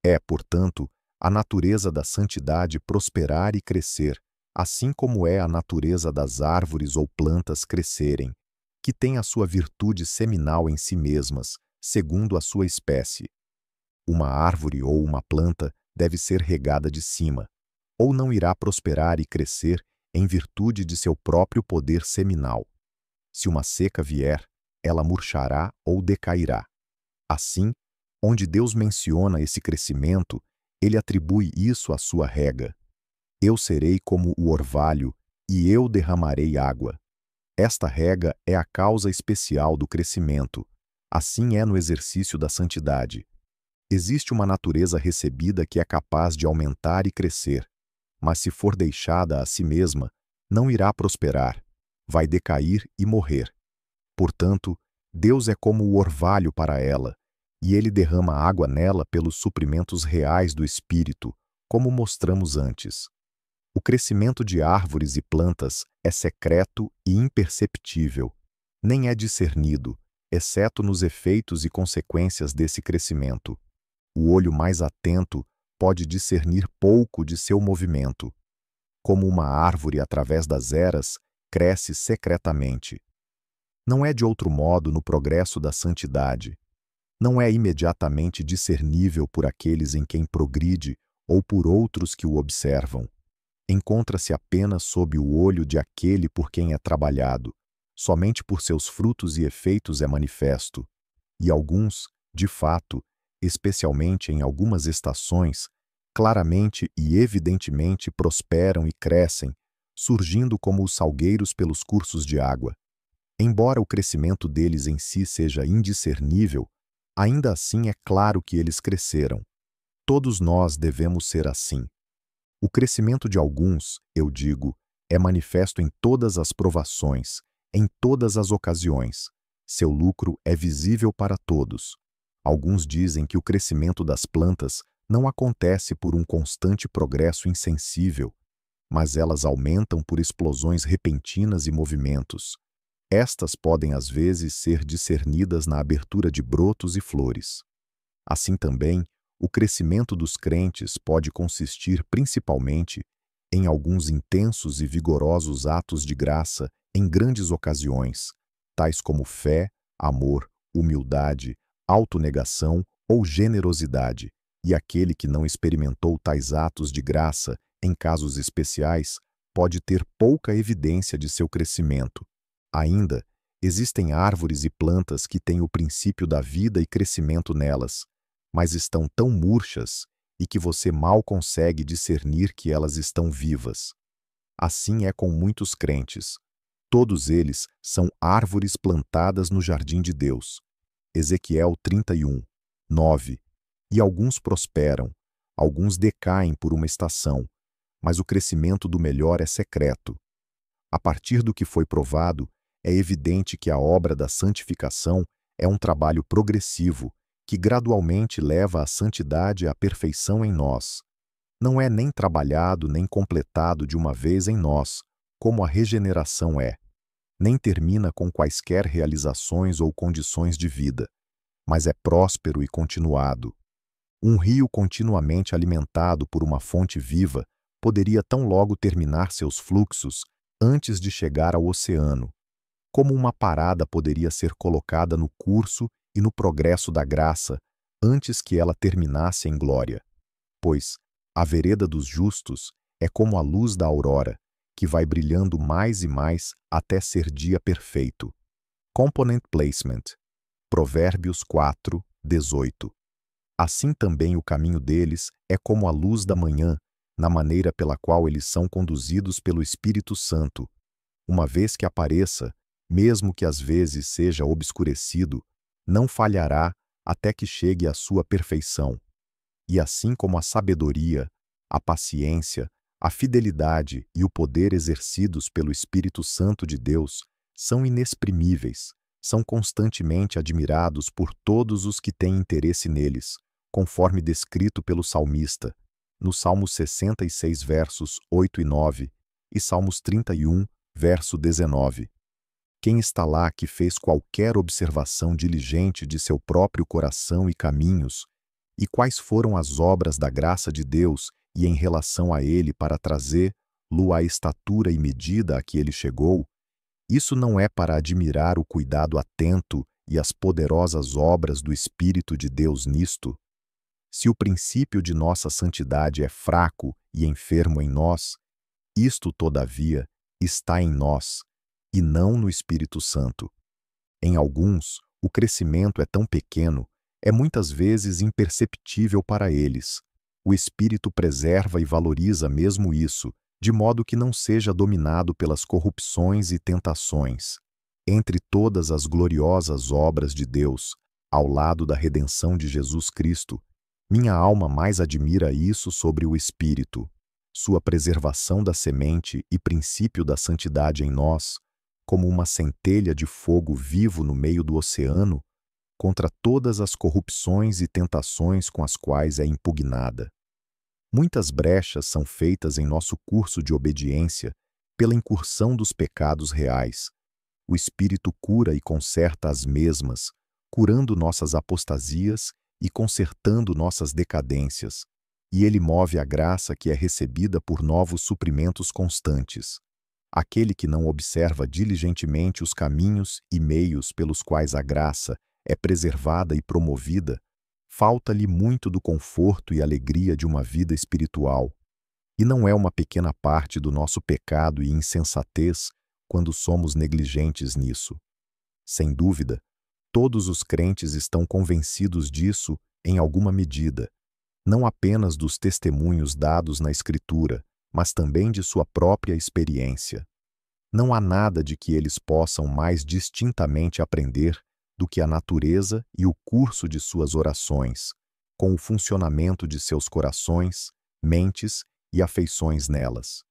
É, portanto, a natureza da santidade prosperar e crescer, assim como é a natureza das árvores ou plantas crescerem, que têm a sua virtude seminal em si mesmas, segundo a sua espécie. Uma árvore ou uma planta deve ser regada de cima, ou não irá prosperar e crescer em virtude de seu próprio poder seminal. Se uma seca vier, ela murchará ou decairá. Assim, onde Deus menciona esse crescimento, ele atribui isso à sua rega. Eu serei como o orvalho, e eu derramarei água. Esta rega é a causa especial do crescimento. Assim é no exercício da santidade. Existe uma natureza recebida que é capaz de aumentar e crescer, mas se for deixada a si mesma, não irá prosperar, vai decair e morrer. Portanto, Deus é como o orvalho para ela, e ele derrama água nela pelos suprimentos reais do Espírito, como mostramos antes. O crescimento de árvores e plantas é secreto e imperceptível, nem é discernido, exceto nos efeitos e consequências desse crescimento. O olho mais atento pode discernir pouco de seu movimento. Como uma árvore através das eras, cresce secretamente. Não é de outro modo no progresso da santidade. Não é imediatamente discernível por aqueles em quem progride ou por outros que o observam. Encontra-se apenas sob o olho de aquele por quem é trabalhado. Somente por seus frutos e efeitos é manifesto. E alguns, de fato, especialmente em algumas estações, claramente e evidentemente prosperam e crescem, surgindo como os salgueiros pelos cursos de água. Embora o crescimento deles em si seja indiscernível, ainda assim é claro que eles cresceram. Todos nós devemos ser assim. O crescimento de alguns, eu digo, é manifesto em todas as provações, em todas as ocasiões. Seu lucro é visível para todos. Alguns dizem que o crescimento das plantas não acontece por um constante progresso insensível, mas elas aumentam por explosões repentinas e movimentos. Estas podem às vezes ser discernidas na abertura de brotos e flores. Assim também, o crescimento dos crentes pode consistir principalmente em alguns intensos e vigorosos atos de graça em grandes ocasiões, tais como fé, amor, humildade, autonegação ou generosidade, e aquele que não experimentou tais atos de graça em casos especiais pode ter pouca evidência de seu crescimento. Ainda, existem árvores e plantas que têm o princípio da vida e crescimento nelas, mas estão tão murchas e que você mal consegue discernir que elas estão vivas. Assim é com muitos crentes. Todos eles são árvores plantadas no jardim de Deus. Ezequiel 31, 9. E alguns prosperam, alguns decaem por uma estação, mas o crescimento do melhor é secreto. A partir do que foi provado, é evidente que a obra da santificação é um trabalho progressivo, que gradualmente leva à santidade e à perfeição em nós. Não é nem trabalhado nem completado de uma vez em nós, como a regeneração é. Nem termina com quaisquer realizações ou condições de vida, mas é próspero e continuado. Um rio continuamente alimentado por uma fonte viva poderia tão logo terminar seus fluxos antes de chegar ao oceano. Como uma parada poderia ser colocada no curso e no progresso da graça antes que ela terminasse em glória. Pois a vereda dos justos é como a luz da aurora, que vai brilhando mais e mais até ser dia perfeito. Component Placement. Provérbios 4, 18. Assim também o caminho deles é como a luz da manhã, na maneira pela qual eles são conduzidos pelo Espírito Santo. Uma vez que apareça, mesmo que às vezes seja obscurecido, não falhará até que chegue à sua perfeição. E assim como a sabedoria, a paciência, a fidelidade e o poder exercidos pelo Espírito Santo de Deus são inexprimíveis, são constantemente admirados por todos os que têm interesse neles, conforme descrito pelo salmista, no Salmos 66, versos 8 e 9, e Salmos 31, verso 19. Quem está lá que fez qualquer observação diligente de seu próprio coração e caminhos, e quais foram as obras da graça de Deus e em relação a ele para trazer-lo à estatura e medida a que ele chegou, isso não é para admirar o cuidado atento e as poderosas obras do Espírito de Deus nisto? Se o princípio de nossa santidade é fraco e enfermo em nós, isto, todavia, está em nós, e não no Espírito Santo. Em alguns, o crescimento é tão pequeno, é muitas vezes imperceptível para eles. O Espírito preserva e valoriza mesmo isso, de modo que não seja dominado pelas corrupções e tentações. Entre todas as gloriosas obras de Deus, ao lado da redenção de Jesus Cristo, minha alma mais admira isso sobre o Espírito, sua preservação da semente e princípio da santidade em nós, como uma centelha de fogo vivo no meio do oceano, contra todas as corrupções e tentações com as quais é impugnada. Muitas brechas são feitas em nosso curso de obediência pela incursão dos pecados reais. O Espírito cura e conserta as mesmas, curando nossas apostasias e consertando nossas decadências, e ele move a graça que é recebida por novos suprimentos constantes. Aquele que não observa diligentemente os caminhos e meios pelos quais a graça é preservada e promovida, falta-lhe muito do conforto e alegria de uma vida espiritual. E não é uma pequena parte do nosso pecado e insensatez quando somos negligentes nisso. Sem dúvida, todos os crentes estão convencidos disso em alguma medida, não apenas dos testemunhos dados na Escritura, mas também de sua própria experiência. Não há nada de que eles possam mais distintamente aprender do que a natureza e o curso de suas orações, com o funcionamento de seus corações, mentes e afeições nelas.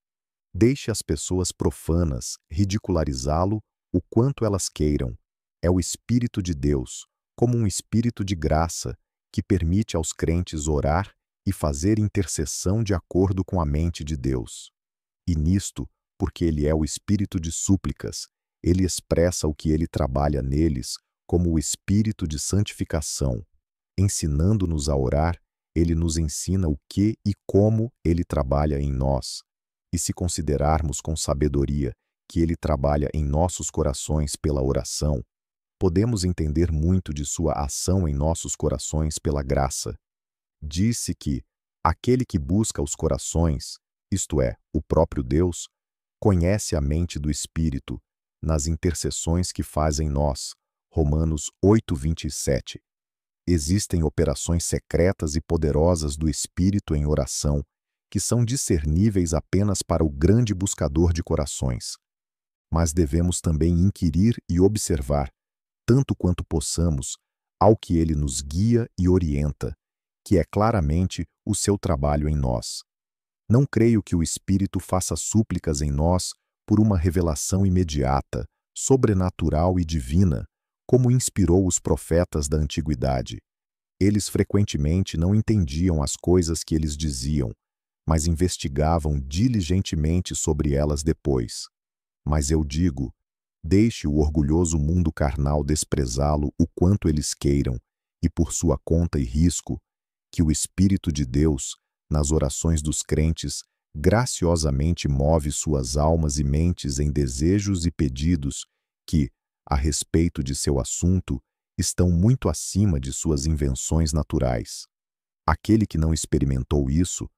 Deixe as pessoas profanas ridicularizá-lo o quanto elas queiram. É o Espírito de Deus, como um Espírito de graça, que permite aos crentes orar e fazer intercessão de acordo com a mente de Deus. E nisto, porque ele é o Espírito de súplicas, ele expressa o que ele trabalha neles como o Espírito de santificação. Ensinando-nos a orar, ele nos ensina o que e como ele trabalha em nós. E se considerarmos com sabedoria que ele trabalha em nossos corações pela oração, podemos entender muito de sua ação em nossos corações pela graça. Disse que aquele que busca os corações, isto é, o próprio Deus, conhece a mente do Espírito, nas intercessões que faz em nós. Romanos 8:27. Existem operações secretas e poderosas do Espírito em oração, que são discerníveis apenas para o grande buscador de corações. Mas devemos também inquirir e observar, tanto quanto possamos, ao que ele nos guia e orienta, que é claramente o seu trabalho em nós. Não creio que o Espírito faça súplicas em nós por uma revelação imediata, sobrenatural e divina, como inspirou os profetas da antiguidade. Eles frequentemente não entendiam as coisas que eles diziam, mas investigavam diligentemente sobre elas depois. Mas eu digo, deixe o orgulhoso mundo carnal desprezá-lo o quanto eles queiram, e por sua conta e risco, que o Espírito de Deus, nas orações dos crentes, graciosamente move suas almas e mentes em desejos e pedidos que, a respeito de seu assunto, estão muito acima de suas invenções naturais. Aquele que não experimentou isso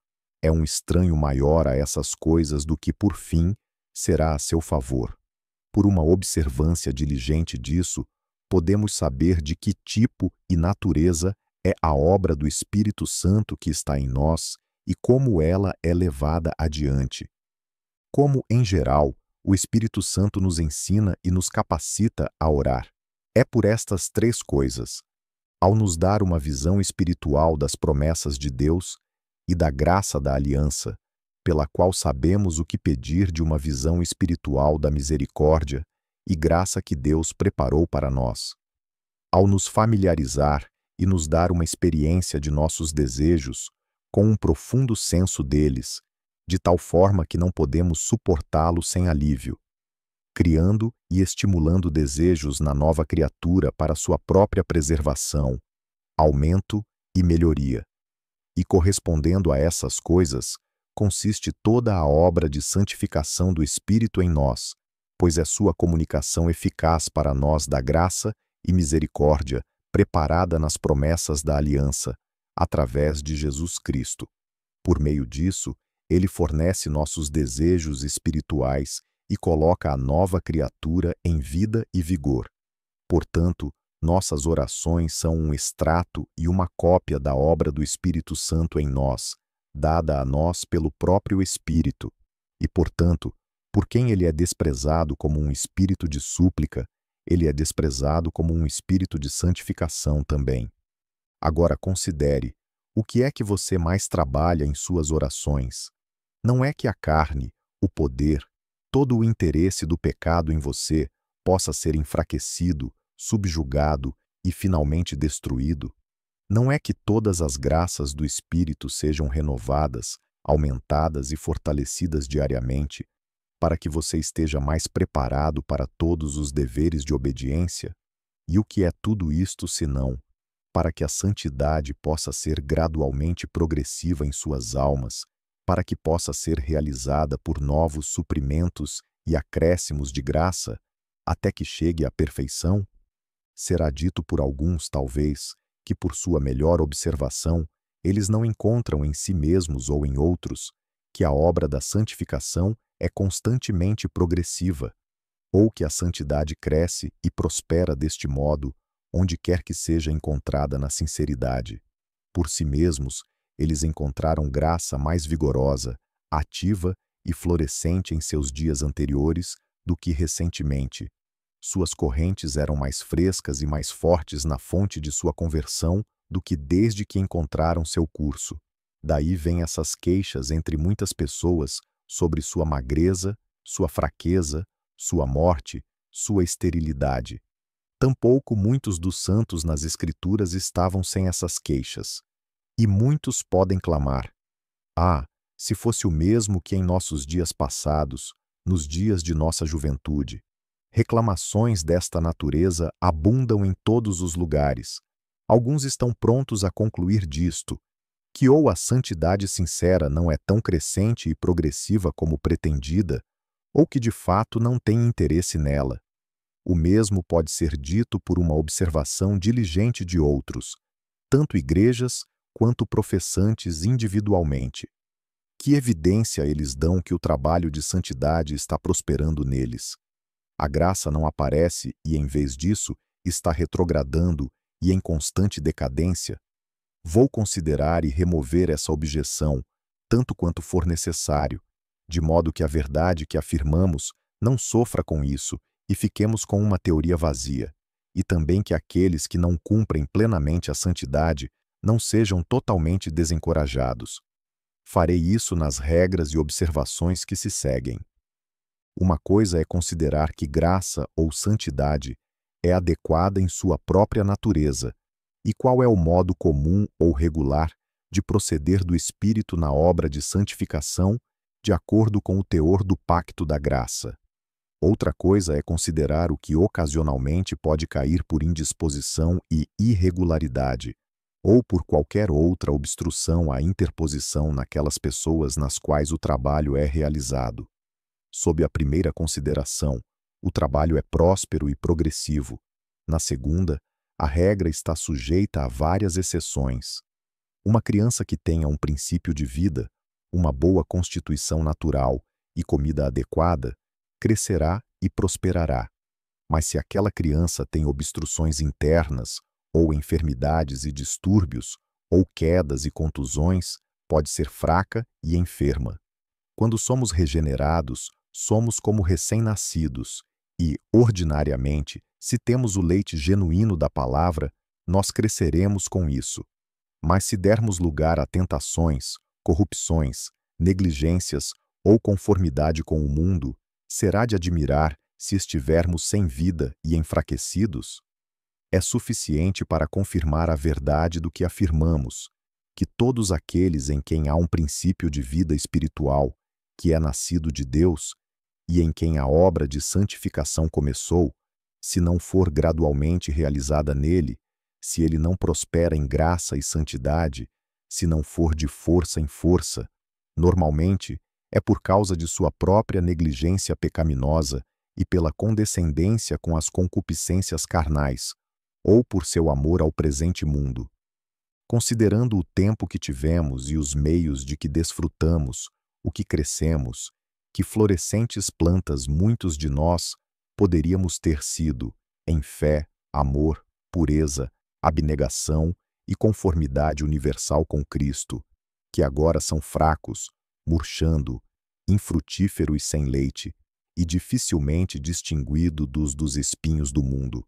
é um estranho maior a essas coisas do que, por fim, será a seu favor. Por uma observância diligente disso, podemos saber de que tipo e natureza é a obra do Espírito Santo que está em nós e como ela é levada adiante. Como, em geral, o Espírito Santo nos ensina e nos capacita a orar. É por estas três coisas: ao nos dar uma visão espiritual das promessas de Deus e da graça da aliança, pela qual sabemos o que pedir de uma visão espiritual da misericórdia e graça que Deus preparou para nós. Ao nos familiarizar e nos dar uma experiência de nossos desejos, com um profundo senso deles, de tal forma que não podemos suportá-los sem alívio, criando e estimulando desejos na nova criatura para sua própria preservação, aumento e melhoria. E correspondendo a essas coisas, consiste toda a obra de santificação do Espírito em nós, pois é sua comunicação eficaz para nós da graça e misericórdia preparada nas promessas da aliança, através de Jesus Cristo. Por meio disso, ele fornece nossos desejos espirituais e coloca a nova criatura em vida e vigor. Portanto, nossas orações são um extrato e uma cópia da obra do Espírito Santo em nós, dada a nós pelo próprio Espírito. E, portanto, por quem ele é desprezado como um espírito de súplica, ele é desprezado como um espírito de santificação também. Agora considere, o que é que você mais trabalha em suas orações? Não é que a carne, o poder, todo o interesse do pecado em você possa ser enfraquecido, subjugado e finalmente destruído? Não é que todas as graças do Espírito sejam renovadas, aumentadas e fortalecidas diariamente, para que você esteja mais preparado para todos os deveres de obediência? E o que é tudo isto senão para que a santidade possa ser gradualmente progressiva em suas almas, para que possa ser realizada por novos suprimentos e acréscimos de graça, até que chegue à perfeição? Será dito por alguns, talvez, que por sua melhor observação, eles não encontram em si mesmos ou em outros que a obra da santificação é constantemente progressiva, ou que a santidade cresce e prospera deste modo, onde quer que seja encontrada na sinceridade. Por si mesmos, eles encontraram graça mais vigorosa, ativa e florescente em seus dias anteriores do que recentemente. Suas correntes eram mais frescas e mais fortes na fonte de sua conversão do que desde que encontraram seu curso. Daí vêm essas queixas entre muitas pessoas sobre sua magreza, sua fraqueza, sua morte, sua esterilidade. Tampouco muitos dos santos nas Escrituras estavam sem essas queixas. E muitos podem clamar: ah, se fosse o mesmo que em nossos dias passados, nos dias de nossa juventude. Reclamações desta natureza abundam em todos os lugares. Alguns estão prontos a concluir disto, que ou a santidade sincera não é tão crescente e progressiva como pretendida, ou que de fato não tem interesse nela. O mesmo pode ser dito por uma observação diligente de outros, tanto igrejas quanto professantes individualmente. Que evidência eles dão que o trabalho de santidade está prosperando neles? A graça não aparece e, em vez disso, está retrogradando e em constante decadência? Vou considerar e remover essa objeção, tanto quanto for necessário, de modo que a verdade que afirmamos não sofra com isso e fiquemos com uma teoria vazia, e também que aqueles que não cumprem plenamente a santidade não sejam totalmente desencorajados. Farei isso nas regras e observações que se seguem. Uma coisa é considerar que graça ou santidade é adequada em sua própria natureza, e qual é o modo comum ou regular de proceder do Espírito na obra de santificação de acordo com o teor do pacto da graça. Outra coisa é considerar o que ocasionalmente pode cair por indisposição e irregularidade, ou por qualquer outra obstrução à interposição naquelas pessoas nas quais o trabalho é realizado. Sob a primeira consideração, o trabalho é próspero e progressivo. Na segunda, a regra está sujeita a várias exceções. Uma criança que tenha um princípio de vida, uma boa constituição natural e comida adequada, crescerá e prosperará. Mas se aquela criança tem obstruções internas, ou enfermidades e distúrbios, ou quedas e contusões, pode ser fraca e enferma. Quando somos regenerados, somos como recém-nascidos, e, ordinariamente, se temos o leite genuíno da palavra, nós cresceremos com isso. Mas se dermos lugar a tentações, corrupções, negligências ou conformidade com o mundo, será de admirar se estivermos sem vida e enfraquecidos? É suficiente para confirmar a verdade do que afirmamos, que todos aqueles em quem há um princípio de vida espiritual, que é nascido de Deus, e em quem a obra de santificação começou, se não for gradualmente realizada nele, Se ele não prospera em graça e santidade, se não for de força em força, normalmente é por causa de sua própria negligência pecaminosa e pela condescendência com as concupiscências carnais, ou por seu amor ao presente mundo. Considerando o tempo que tivemos e os meios de que desfrutamos, o que crescemos, que florescentes plantas muitos de nós poderíamos ter sido, em fé, amor, pureza, abnegação e conformidade universal com Cristo, que agora são fracos, murchando, infrutíferos e sem leite, e dificilmente distinguido dos espinhos do mundo.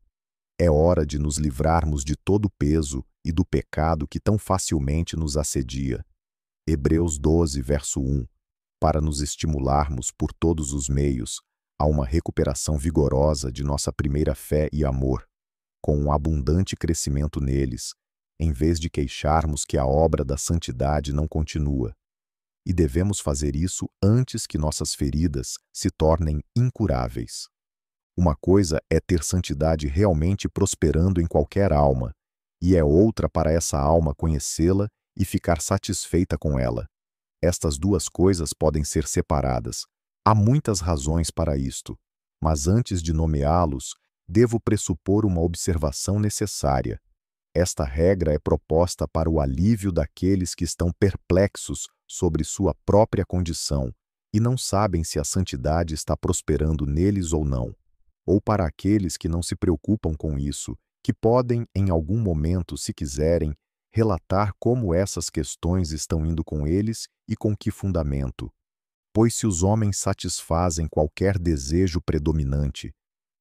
É hora de nos livrarmos de todo o peso e do pecado que tão facilmente nos assedia. Hebreus 12, verso 1, para nos estimularmos por todos os meios a uma recuperação vigorosa de nossa primeira fé e amor, com um abundante crescimento neles, em vez de queixarmos que a obra da santidade não continua. E devemos fazer isso antes que nossas feridas se tornem incuráveis. Uma coisa é ter santidade realmente prosperando em qualquer alma, e é outra para essa alma conhecê-la e ficar satisfeita com ela. Estas duas coisas podem ser separadas. Há muitas razões para isto, mas antes de nomeá-los, devo pressupor uma observação necessária. Esta regra é proposta para o alívio daqueles que estão perplexos sobre sua própria condição e não sabem se a santidade está prosperando neles ou não, ou para aqueles que não se preocupam com isso, que podem, em algum momento, se quiserem, relatar como essas questões estão indo com eles e com que fundamento. Pois se os homens satisfazem qualquer desejo predominante,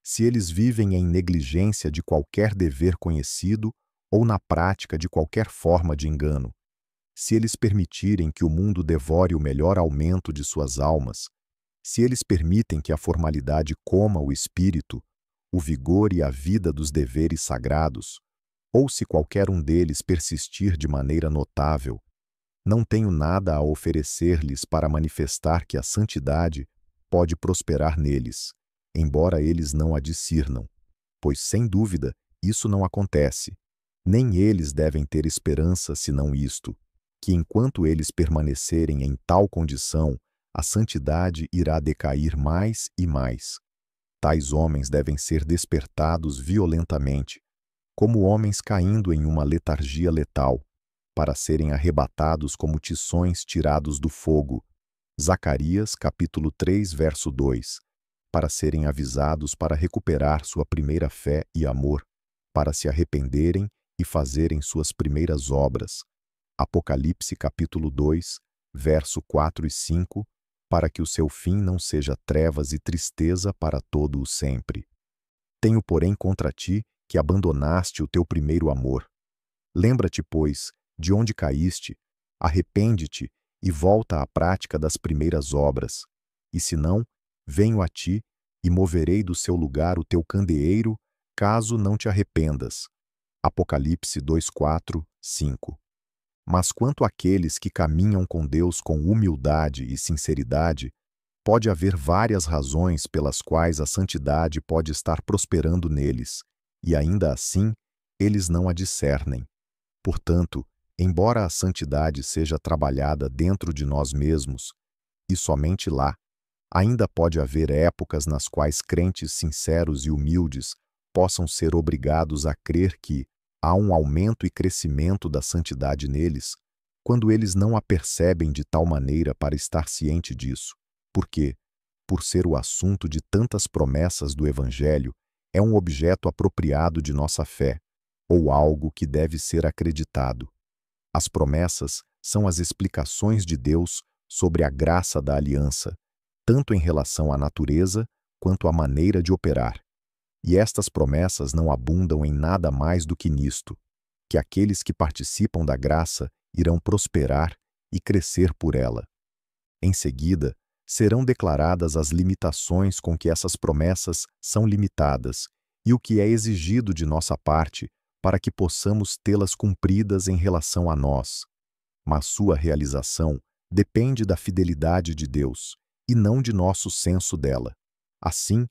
se eles vivem em negligência de qualquer dever conhecido ou na prática de qualquer forma de engano, se eles permitirem que o mundo devore o melhor aumento de suas almas, se eles permitem que a formalidade coma o espírito, o vigor e a vida dos deveres sagrados, ou se qualquer um deles persistir de maneira notável, não tenho nada a oferecer-lhes para manifestar que a santidade pode prosperar neles, embora eles não a discernam, pois, sem dúvida, isso não acontece. Nem eles devem ter esperança senão isto, que enquanto eles permanecerem em tal condição, a santidade irá decair mais e mais. Tais homens devem ser despertados violentamente, como homens caindo em uma letargia letal, para serem arrebatados como tições tirados do fogo. Zacarias, capítulo 3, verso 2. Para serem avisados para recuperar sua primeira fé e amor, para se arrependerem e fazerem suas primeiras obras. Apocalipse, capítulo 2, verso 4 e 5, para que o seu fim não seja trevas e tristeza para todo o sempre. Tenho, porém, contra ti que abandonaste o teu primeiro amor. Lembra-te, pois, de onde caíste, arrepende-te e volta à prática das primeiras obras. E se não, venho a ti e moverei do seu lugar o teu candeeiro, caso não te arrependas. Apocalipse 2, 4, 5. Mas quanto àqueles que caminham com Deus com humildade e sinceridade, pode haver várias razões pelas quais a santidade pode estar prosperando neles, e ainda assim, eles não a discernem. Portanto, embora a santidade seja trabalhada dentro de nós mesmos, e somente lá, ainda pode haver épocas nas quais crentes sinceros e humildes possam ser obrigados a crer que há um aumento e crescimento da santidade neles, quando eles não a percebem de tal maneira para estar ciente disso, porque, por ser o assunto de tantas promessas do Evangelho, é um objeto apropriado de nossa fé, ou algo que deve ser acreditado. As promessas são as explicações de Deus sobre a graça da aliança, tanto em relação à natureza quanto à maneira de operar. E estas promessas não abundam em nada mais do que nisto, que aqueles que participam da graça irão prosperar e crescer por ela. Em seguida, serão declaradas as limitações com que essas promessas são limitadas e o que é exigido de nossa parte para que possamos tê-las cumpridas em relação a nós. Mas sua realização depende da fidelidade de Deus e não de nosso senso dela. Assim,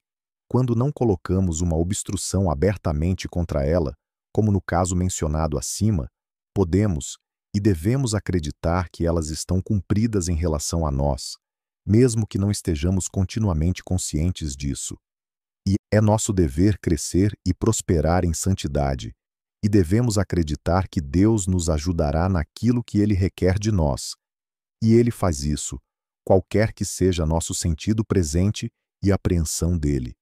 quando não colocamos uma obstrução abertamente contra ela, como no caso mencionado acima, podemos e devemos acreditar que elas estão cumpridas em relação a nós, mesmo que não estejamos continuamente conscientes disso. E é nosso dever crescer e prosperar em santidade, e devemos acreditar que Deus nos ajudará naquilo que Ele requer de nós. E Ele faz isso, qualquer que seja nosso sentido presente e apreensão dele.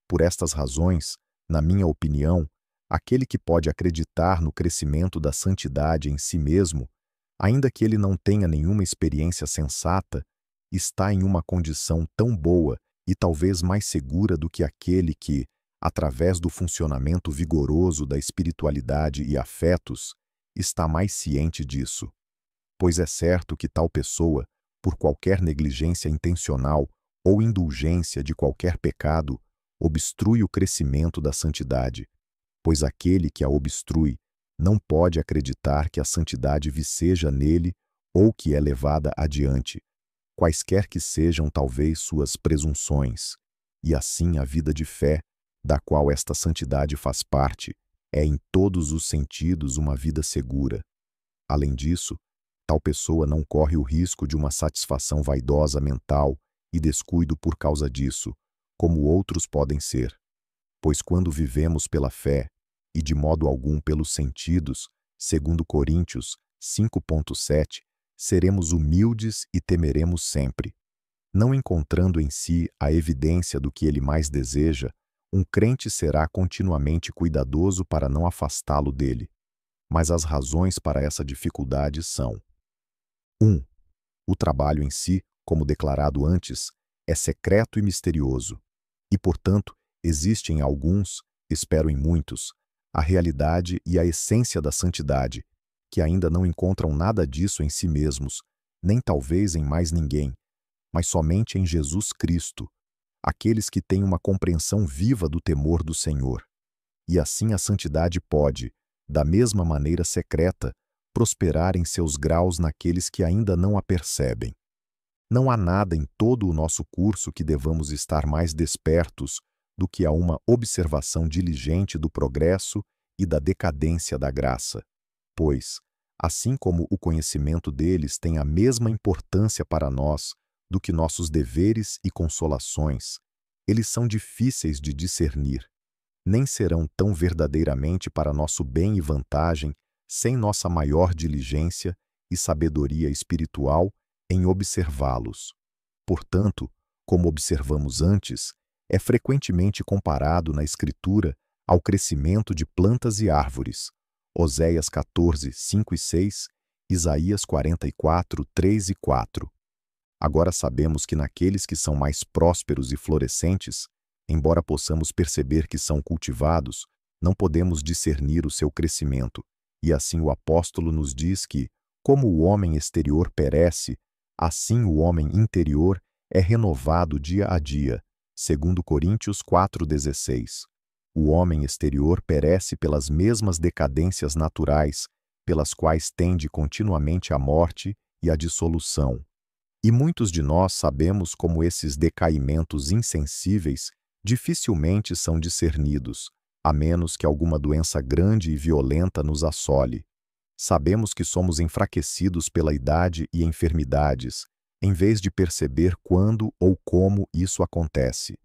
Por estas razões, na minha opinião, aquele que pode acreditar no crescimento da santidade em si mesmo, ainda que ele não tenha nenhuma experiência sensata, está em uma condição tão boa e talvez mais segura do que aquele que, através do funcionamento vigoroso da espiritualidade e afetos, está mais ciente disso. Pois é certo que tal pessoa, por qualquer negligência intencional ou indulgência de qualquer pecado, obstrui o crescimento da santidade, pois aquele que a obstrui não pode acreditar que a santidade viceja nele ou que é levada adiante, quaisquer que sejam talvez suas presunções, e assim a vida de fé, da qual esta santidade faz parte, é em todos os sentidos uma vida segura. Além disso, tal pessoa não corre o risco de uma satisfação vaidosa mental e descuido por causa disso, como outros podem ser. Pois quando vivemos pela fé, e de modo algum pelos sentidos, segundo Coríntios 5,7, seremos humildes e temeremos sempre. Não encontrando em si a evidência do que ele mais deseja, um crente será continuamente cuidadoso para não afastá-lo dele. Mas as razões para essa dificuldade são: 1. O trabalho em si, como declarado antes, é secreto e misterioso, e, portanto, existe em alguns, espero em muitos, a realidade e a essência da santidade, que ainda não encontram nada disso em si mesmos, nem talvez em mais ninguém, mas somente em Jesus Cristo, aqueles que têm uma compreensão viva do temor do Senhor. E assim a santidade pode, da mesma maneira secreta, prosperar em seus graus naqueles que ainda não a percebem. Não há nada em todo o nosso curso que devamos estar mais despertos do que a uma observação diligente do progresso e da decadência da graça, pois, assim como o conhecimento deles tem a mesma importância para nós do que nossos deveres e consolações, eles são difíceis de discernir, nem serão tão verdadeiramente para nosso bem e vantagem sem nossa maior diligência e sabedoria espiritual em observá-los. Portanto, como observamos antes, é frequentemente comparado na Escritura ao crescimento de plantas e árvores. Oséias 14, 5 e 6, Isaías 44, 3 e 4. Agora sabemos que naqueles que são mais prósperos e florescentes, embora possamos perceber que são cultivados, não podemos discernir o seu crescimento, e assim o apóstolo nos diz que, como o homem exterior perece, assim o homem interior é renovado dia a dia, segundo Coríntios 4,16. O homem exterior perece pelas mesmas decadências naturais, pelas quais tende continuamente a morte e a dissolução. E muitos de nós sabemos como esses decaimentos insensíveis dificilmente são discernidos, a menos que alguma doença grande e violenta nos assole. Sabemos que somos enfraquecidos pela idade e enfermidades, em vez de perceber quando ou como isso acontece.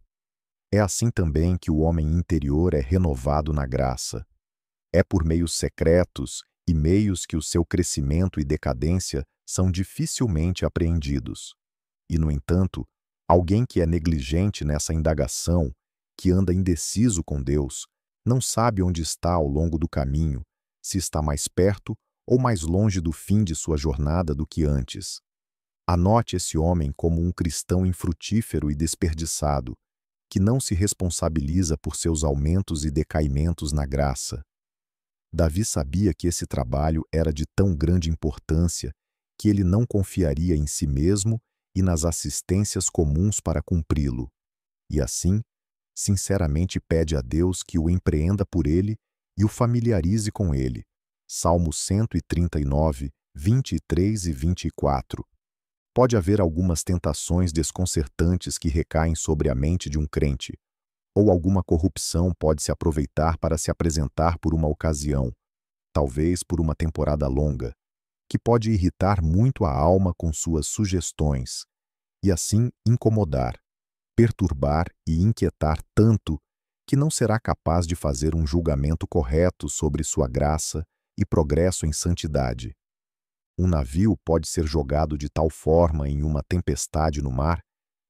É assim também que o homem interior é renovado na graça. É por meios secretos e meios que o seu crescimento e decadência são dificilmente apreendidos. E, no entanto, alguém que é negligente nessa indagação, que anda indeciso com Deus, não sabe onde está ao longo do caminho, se está mais perto ou mais longe do fim de sua jornada do que antes. Anote esse homem como um cristão infrutífero e desperdiçado, que não se responsabiliza por seus aumentos e decaimentos na graça. Davi sabia que esse trabalho era de tão grande importância que ele não confiaria em si mesmo e nas assistências comuns para cumpri-lo. E assim, sinceramente pede a Deus que o empreenda por ele e o familiarize com ele. Salmo 139, 23 e 24. Pode haver algumas tentações desconcertantes que recaem sobre a mente de um crente. ou alguma corrupção pode se aproveitar para se apresentar por uma ocasião, talvez por uma temporada longa, que pode irritar muito a alma com suas sugestões, e assim incomodar, perturbar e inquietar tanto que não será capaz de fazer um julgamento correto sobre sua graça e progresso em santidade. Um navio pode ser jogado de tal forma em uma tempestade no mar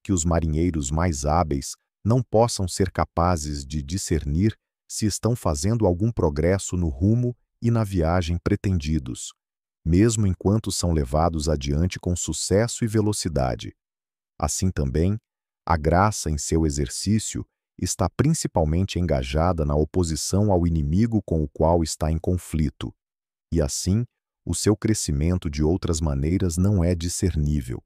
que os marinheiros mais hábeis não possam ser capazes de discernir se estão fazendo algum progresso no rumo e na viagem pretendidos, mesmo enquanto são levados adiante com sucesso e velocidade. Assim também, a graça em seu exercício está principalmente engajada na oposição ao inimigo com o qual está em conflito, e assim, o seu crescimento de outras maneiras não é discernível.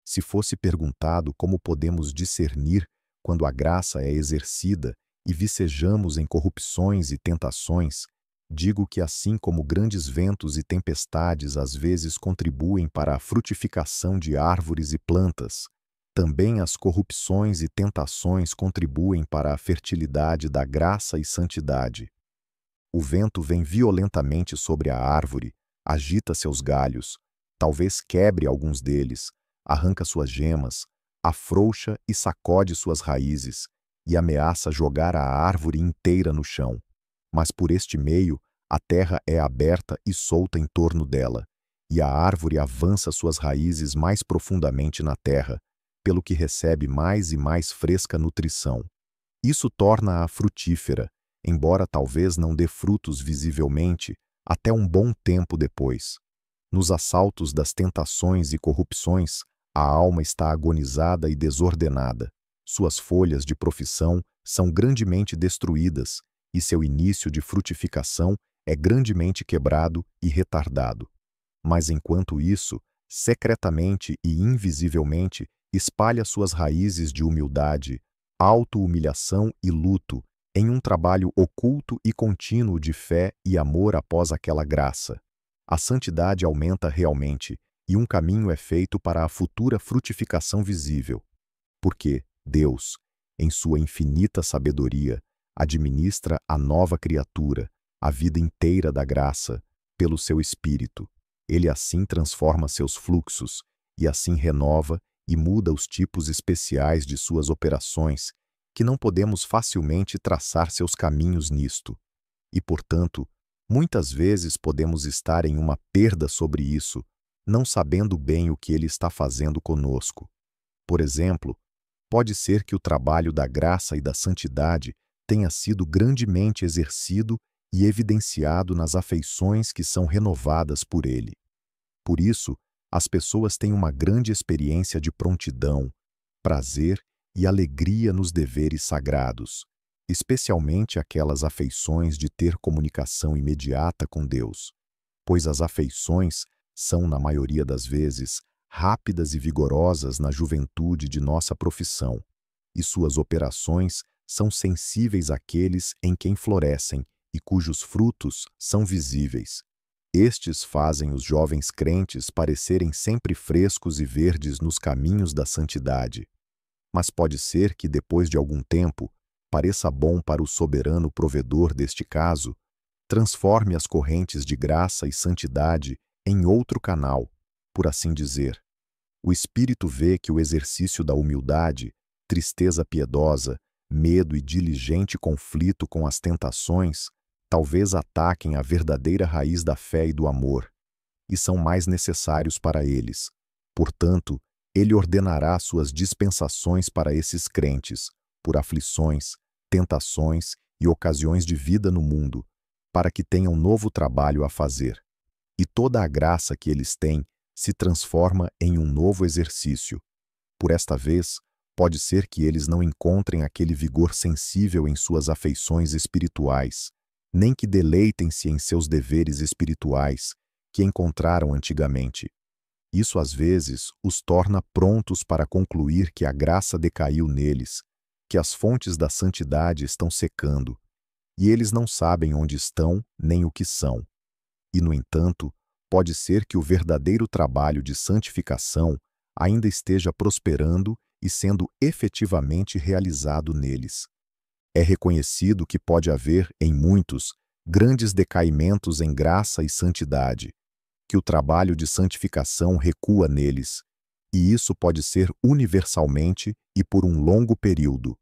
Se fosse perguntado como podemos discernir quando a graça é exercida e vicejamos em corrupções e tentações, digo que assim como grandes ventos e tempestades às vezes contribuem para a frutificação de árvores e plantas, também as corrupções e tentações contribuem para a fertilidade da graça e santidade. O vento vem violentamente sobre a árvore, agita seus galhos, talvez quebre alguns deles, arranca suas gemas, afrouxa e sacode suas raízes, e ameaça jogar a árvore inteira no chão. Mas por este meio, a terra é aberta e solta em torno dela, e a árvore avança suas raízes mais profundamente na terra, pelo que recebe mais e mais fresca nutrição. Isso torna-a frutífera, embora talvez não dê frutos visivelmente, até um bom tempo depois. Nos assaltos das tentações e corrupções, a alma está agonizada e desordenada. Suas folhas de profissão são grandemente destruídas, e seu início de frutificação é grandemente quebrado e retardado. Mas enquanto isso, secretamente e invisivelmente, espalha suas raízes de humildade, auto-humilhação e luto, em um trabalho oculto e contínuo de fé e amor após aquela graça. A santidade aumenta realmente, e um caminho é feito para a futura frutificação visível. Porque Deus, em sua infinita sabedoria, administra a nova criatura, a vida inteira da graça, pelo seu Espírito. Ele assim transforma seus fluxos, e assim renova e muda os tipos especiais de suas operações, que não podemos facilmente traçar seus caminhos nisto. E, portanto, muitas vezes podemos estar em uma perda sobre isso, não sabendo bem o que ele está fazendo conosco. Por exemplo, pode ser que o trabalho da graça e da santidade tenha sido grandemente exercido e evidenciado nas afeições que são renovadas por ele. Por isso, as pessoas têm uma grande experiência de prontidão, prazer e alegria nos deveres sagrados, especialmente aquelas afeições de ter comunicação imediata com Deus, pois as afeições são, na maioria das vezes, rápidas e vigorosas na juventude de nossa profissão, e suas operações são sensíveis àqueles em quem florescem e cujos frutos são visíveis. Estes fazem os jovens crentes parecerem sempre frescos e verdes nos caminhos da santidade. Mas pode ser que, depois de algum tempo, pareça bom para o soberano provedor deste caso, transforme as correntes de graça e santidade em outro canal, por assim dizer. O Espírito vê que o exercício da humildade, tristeza piedosa, medo e diligente conflito com as tentações talvez ataquem a verdadeira raiz da fé e do amor, e são mais necessários para eles. Portanto, ele ordenará suas dispensações para esses crentes, por aflições, tentações e ocasiões de vida no mundo, para que tenham novo trabalho a fazer. E toda a graça que eles têm se transforma em um novo exercício. Por esta vez, pode ser que eles não encontrem aquele vigor sensível em suas afeições espirituais, nem que deleitem-se em seus deveres espirituais, que encontraram antigamente. Isso às vezes os torna prontos para concluir que a graça decaiu neles, que as fontes da santidade estão secando, e eles não sabem onde estão nem o que são. E, no entanto, pode ser que o verdadeiro trabalho de santificação ainda esteja prosperando e sendo efetivamente realizado neles. É reconhecido que pode haver, em muitos, grandes decaimentos em graça e santidade, que o trabalho de santificação recua neles, e isso pode ser universalmente e por um longo período.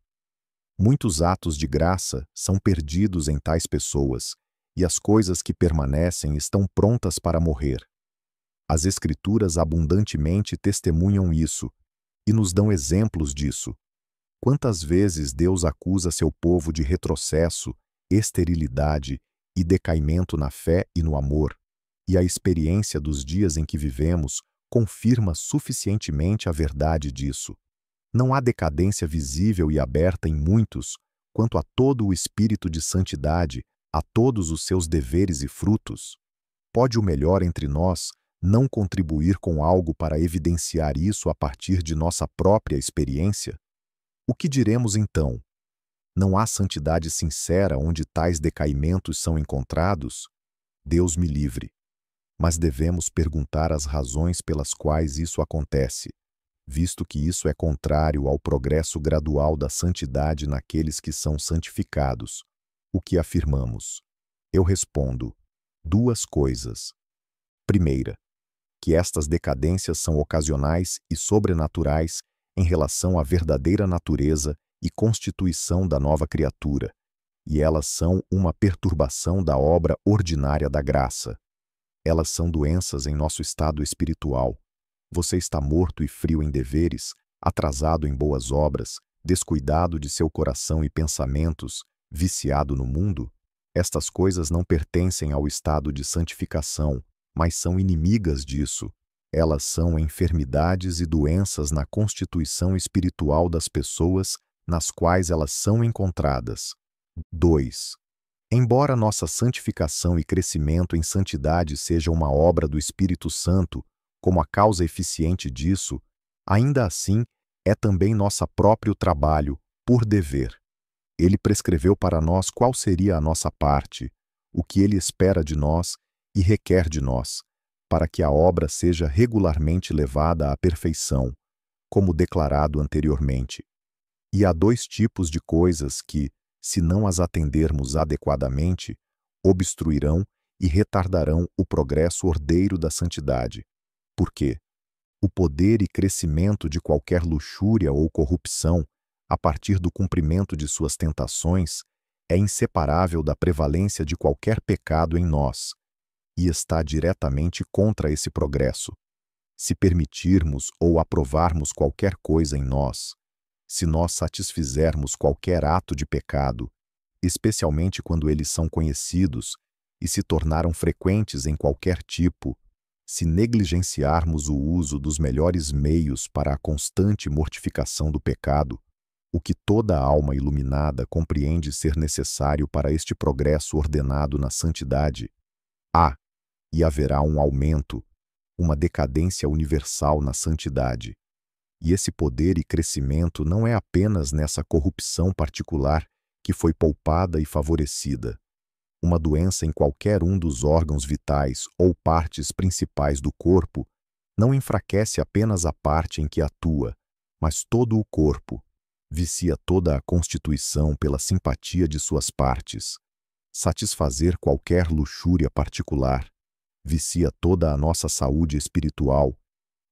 Muitos atos de graça são perdidos em tais pessoas, e as coisas que permanecem estão prontas para morrer. As Escrituras abundantemente testemunham isso, e nos dão exemplos disso. Quantas vezes Deus acusa seu povo de retrocesso, esterilidade e decaimento na fé e no amor, e a experiência dos dias em que vivemos confirma suficientemente a verdade disso. Não há decadência visível e aberta em muitos, quanto a todo o espírito de santidade, a todos os seus deveres e frutos. Pode o melhor entre nós não contribuir com algo para evidenciar isso a partir de nossa própria experiência? O que diremos então? Não há santidade sincera onde tais decaimentos são encontrados? Deus me livre. Mas devemos perguntar as razões pelas quais isso acontece, visto que isso é contrário ao progresso gradual da santidade naqueles que são santificados. O que afirmamos? Eu respondo: duas coisas. Primeira, que estas decadências são ocasionais e sobrenaturais em relação à verdadeira natureza e constituição da nova criatura, e elas são uma perturbação da obra ordinária da graça. Elas são doenças em nosso estado espiritual. Você está morto e frio em deveres, atrasado em boas obras, descuidado de seu coração e pensamentos, viciado no mundo? Estas coisas não pertencem ao estado de santificação, mas são inimigas disso. Elas são enfermidades e doenças na constituição espiritual das pessoas nas quais elas são encontradas. 2. Embora nossa santificação e crescimento em santidade seja uma obra do Espírito Santo, como a causa eficiente disso, ainda assim é também nosso próprio trabalho, por dever. Ele prescreveu para nós qual seria a nossa parte, o que ele espera de nós e requer de nós, para que a obra seja regularmente levada à perfeição, como declarado anteriormente. E há dois tipos de coisas que, se não as atendermos adequadamente, obstruirão e retardarão o progresso ordeiro da santidade. Por quê? O poder e crescimento de qualquer luxúria ou corrupção, a partir do cumprimento de suas tentações, é inseparável da prevalência de qualquer pecado em nós, e está diretamente contra esse progresso. Se permitirmos ou aprovarmos qualquer coisa em nós, se nós satisfizermos qualquer ato de pecado, especialmente quando eles são conhecidos e se tornaram frequentes em qualquer tipo, se negligenciarmos o uso dos melhores meios para a constante mortificação do pecado, o que toda alma iluminada compreende ser necessário para este progresso ordenado na santidade, há e haverá um aumento, uma decadência universal na santidade. E esse poder e crescimento não é apenas nessa corrupção particular que foi poupada e favorecida. Uma doença em qualquer um dos órgãos vitais ou partes principais do corpo não enfraquece apenas a parte em que atua, mas todo o corpo, vicia toda a constituição pela simpatia de suas partes. Satisfazer qualquer luxúria particular vicia toda a nossa saúde espiritual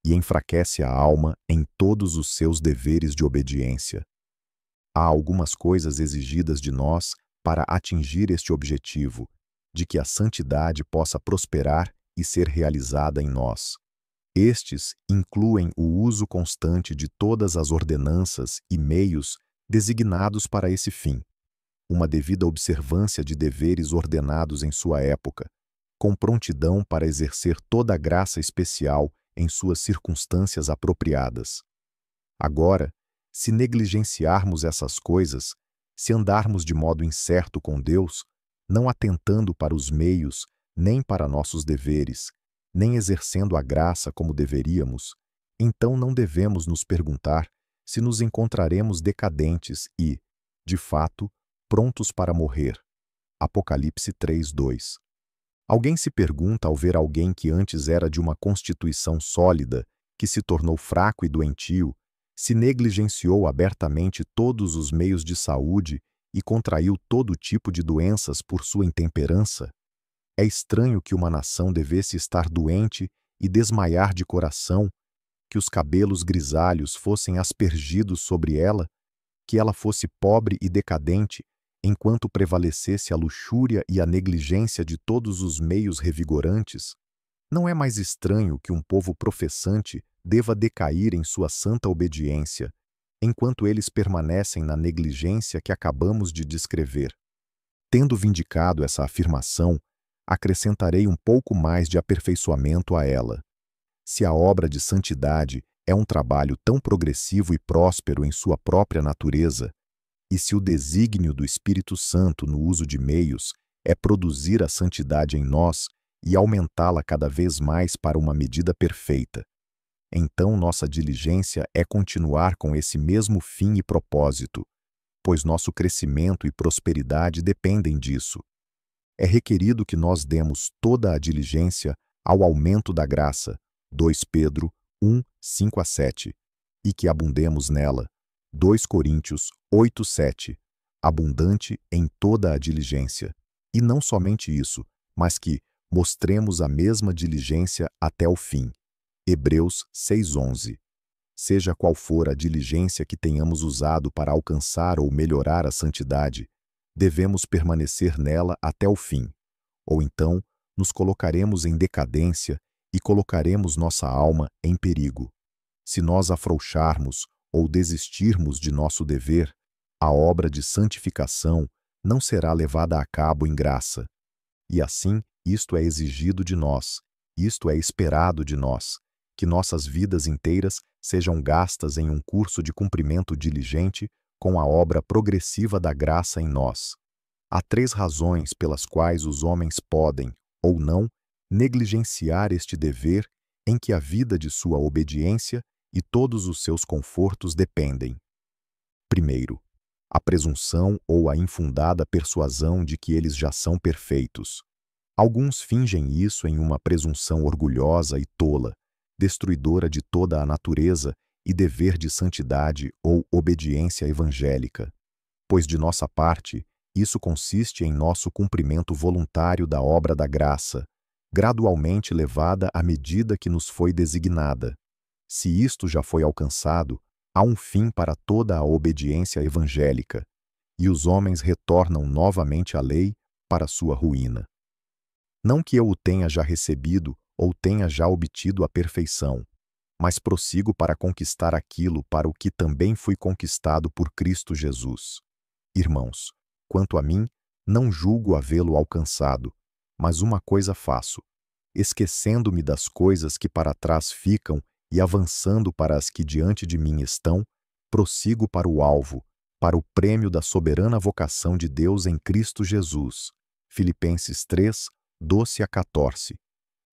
e enfraquece a alma em todos os seus deveres de obediência. Há algumas coisas exigidas de nós para atingir este objetivo, de que a santidade possa prosperar e ser realizada em nós. Estes incluem o uso constante de todas as ordenanças e meios designados para esse fim, uma devida observância de deveres ordenados em sua época, com prontidão para exercer toda a graça especial em suas circunstâncias apropriadas. Agora, se negligenciarmos essas coisas, se andarmos de modo incerto com Deus, não atentando para os meios, nem para nossos deveres, nem exercendo a graça como deveríamos, então não devemos nos perguntar se nos encontraremos decadentes e, de fato, prontos para morrer. Apocalipse 3:2. Alguém se pergunta ao ver alguém que antes era de uma constituição sólida, que se tornou fraco e doentio, se negligenciou abertamente todos os meios de saúde e contraiu todo tipo de doenças por sua intemperança? É estranho que uma nação devesse estar doente e desmaiar de coração, que os cabelos grisalhos fossem aspergidos sobre ela, que ela fosse pobre e decadente, enquanto prevalecesse a luxúria e a negligência de todos os meios revigorantes. Não é mais estranho que um povo professante deva decair em sua santa obediência, enquanto eles permanecem na negligência que acabamos de descrever. Tendo vindicado essa afirmação, acrescentarei um pouco mais de aperfeiçoamento a ela. Se a obra de santidade é um trabalho tão progressivo e próspero em sua própria natureza, e se o desígnio do Espírito Santo no uso de meios é produzir a santidade em nós e aumentá-la cada vez mais para uma medida perfeita, então nossa diligência é continuar com esse mesmo fim e propósito, pois nosso crescimento e prosperidade dependem disso. É requerido que nós demos toda a diligência ao aumento da graça, 2 Pedro 1, 5-7, e que abundemos nela, 2 Coríntios 8, 7, abundante em toda a diligência. E não somente isso, mas que mostremos a mesma diligência até o fim. Hebreus 6, 11. Seja qual for a diligência que tenhamos usado para alcançar ou melhorar a santidade, devemos permanecer nela até o fim, ou então nos colocaremos em decadência e colocaremos nossa alma em perigo. Se nós afrouxarmos ou desistirmos de nosso dever, a obra de santificação não será levada a cabo em graça. E assim, isto é exigido de nós, isto é esperado de nós, que nossas vidas inteiras sejam gastas em um curso de cumprimento diligente com a obra progressiva da graça em nós. Há 3 razões pelas quais os homens podem, ou não, negligenciar este dever em que a vida de sua obediência e todos os seus confortos dependem. Primeiro, a presunção ou a infundada persuasão de que eles já são perfeitos. Alguns fingem isso em uma presunção orgulhosa e tola, destruidora de toda a natureza e dever de santidade ou obediência evangélica. Pois de nossa parte, isso consiste em nosso cumprimento voluntário da obra da graça, gradualmente levada à medida que nos foi designada. Se isto já foi alcançado, há um fim para toda a obediência evangélica, e os homens retornam novamente à lei para sua ruína. Não que eu o tenha já recebido ou tenha já obtido a perfeição, mas prossigo para conquistar aquilo para o que também fui conquistado por Cristo Jesus. Irmãos, quanto a mim, não julgo havê-lo alcançado, mas uma coisa faço, esquecendo-me das coisas que para trás ficam e avançando para as que diante de mim estão, prossigo para o alvo, para o prêmio da soberana vocação de Deus em Cristo Jesus. Filipenses 3, 12-14.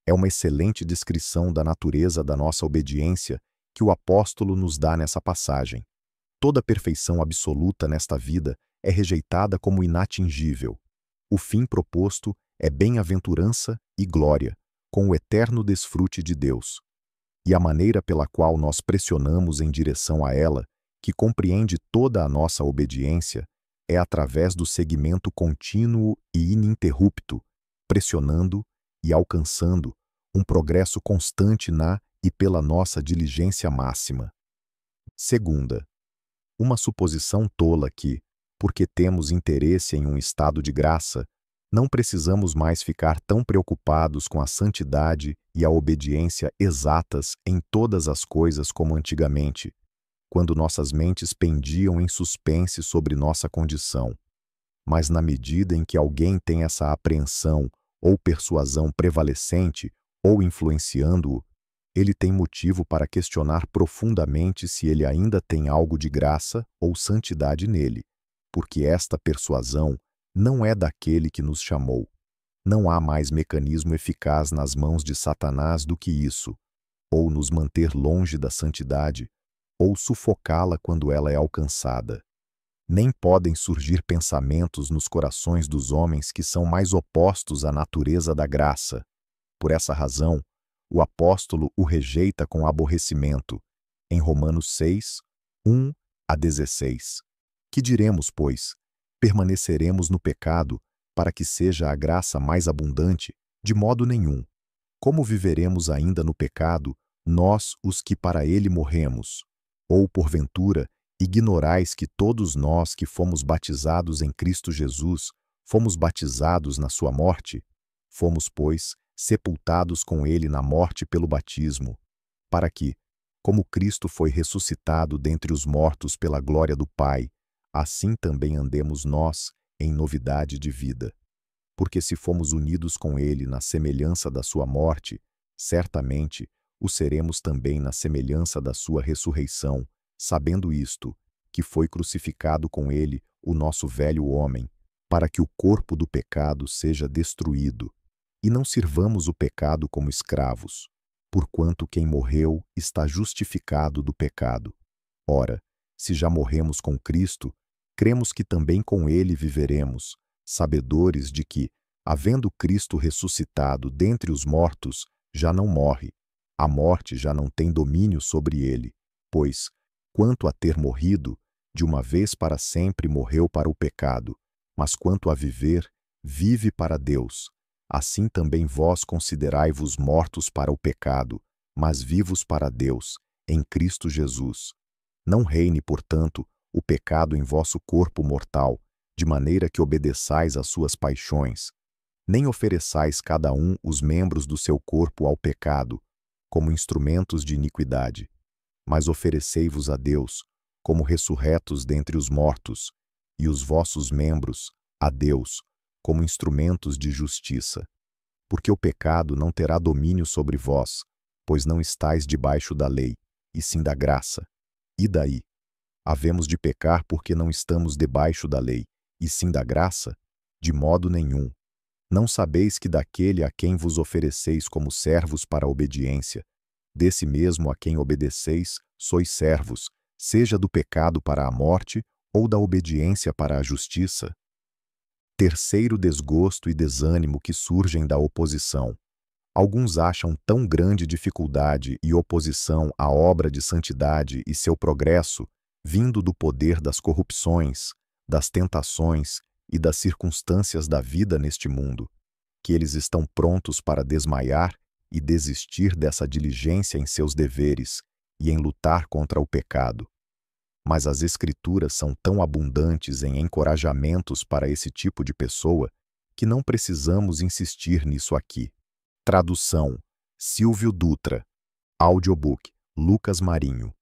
É uma excelente descrição da natureza da nossa obediência que o apóstolo nos dá nessa passagem. Toda perfeição absoluta nesta vida é rejeitada como inatingível. O fim proposto é bem-aventurança e glória, com o eterno desfrute de Deus. E a maneira pela qual nós pressionamos em direção a ela, que compreende toda a nossa obediência, é através do seguimento contínuo e ininterrupto, pressionando e alcançando um progresso constante na e pela nossa diligência máxima. Segunda, uma suposição tola que, porque temos interesse em um estado de graça, não precisamos mais ficar tão preocupados com a santidade e a obediência exatas em todas as coisas como antigamente, quando nossas mentes pendiam em suspense sobre nossa condição. Mas na medida em que alguém tem essa apreensão ou persuasão prevalecente ou influenciando-o, ele tem motivo para questionar profundamente se ele ainda tem algo de graça ou santidade nele, porque esta persuasão não é daquele que nos chamou. Não há mais mecanismo eficaz nas mãos de Satanás do que isso, ou nos manter longe da santidade, ou sufocá-la quando ela é alcançada. Nem podem surgir pensamentos nos corações dos homens que são mais opostos à natureza da graça. Por essa razão, o apóstolo o rejeita com aborrecimento, em Romanos 6, 1-16. Que diremos, pois? Permaneceremos no pecado para que seja a graça mais abundante? De modo nenhum. Como viveremos ainda no pecado, nós, os que para ele morremos? Ou, porventura, ignorais que todos nós que fomos batizados em Cristo Jesus, fomos batizados na sua morte? Fomos, pois, sepultados com ele na morte pelo batismo, para que, como Cristo foi ressuscitado dentre os mortos pela glória do Pai, assim também andemos nós em novidade de vida. Porque se fomos unidos com ele na semelhança da sua morte, certamente o seremos também na semelhança da sua ressurreição, sabendo isto, que foi crucificado com ele o nosso velho homem, para que o corpo do pecado seja destruído, e não sirvamos o pecado como escravos, porquanto quem morreu está justificado do pecado. Ora, se já morremos com Cristo, cremos que também com ele viveremos, sabedores de que, havendo Cristo ressuscitado dentre os mortos, já não morre. A morte já não tem domínio sobre ele, pois, quanto a ter morrido, de uma vez para sempre morreu para o pecado, mas quanto a viver, vive para Deus. Assim também vós considerai-vos mortos para o pecado, mas vivos para Deus, em Cristo Jesus. Não reine, portanto, o pecado em vosso corpo mortal, de maneira que obedeçais às suas paixões. Nem ofereçais cada um os membros do seu corpo ao pecado, como instrumentos de iniquidade, mas oferecei-vos a Deus, como ressurretos dentre os mortos, e os vossos membros, a Deus, como instrumentos de justiça. Porque o pecado não terá domínio sobre vós, pois não estáis debaixo da lei, e sim da graça. E daí? Havemos de pecar porque não estamos debaixo da lei, e sim da graça? De modo nenhum. Não sabeis que daquele a quem vos ofereceis como servos para a obediência, desse mesmo a quem obedeceis, sois servos, seja do pecado para a morte ou da obediência para a justiça? Terceiro desgosto e desânimo que surgem da oposição. Alguns acham tão grande dificuldade e oposição à obra de santidade e seu progresso, vindo do poder das corrupções, das tentações e das circunstâncias da vida neste mundo, que eles estão prontos para desmaiar e desistir dessa diligência em seus deveres e em lutar contra o pecado. Mas as Escrituras são tão abundantes em encorajamentos para esse tipo de pessoa que não precisamos insistir nisso aqui. Tradução: Silvio Dutra. Audiobook: Lucas Marinho.